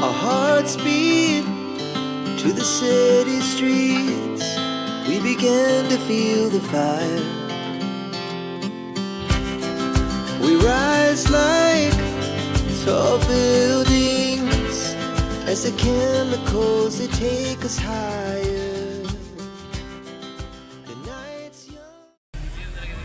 Our hearts beat to the city streets. We began to feel the fire. We rise like tall buildings as the chemicals they take us higher. The night's young.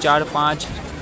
4-5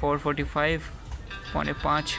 4:45، 4:45،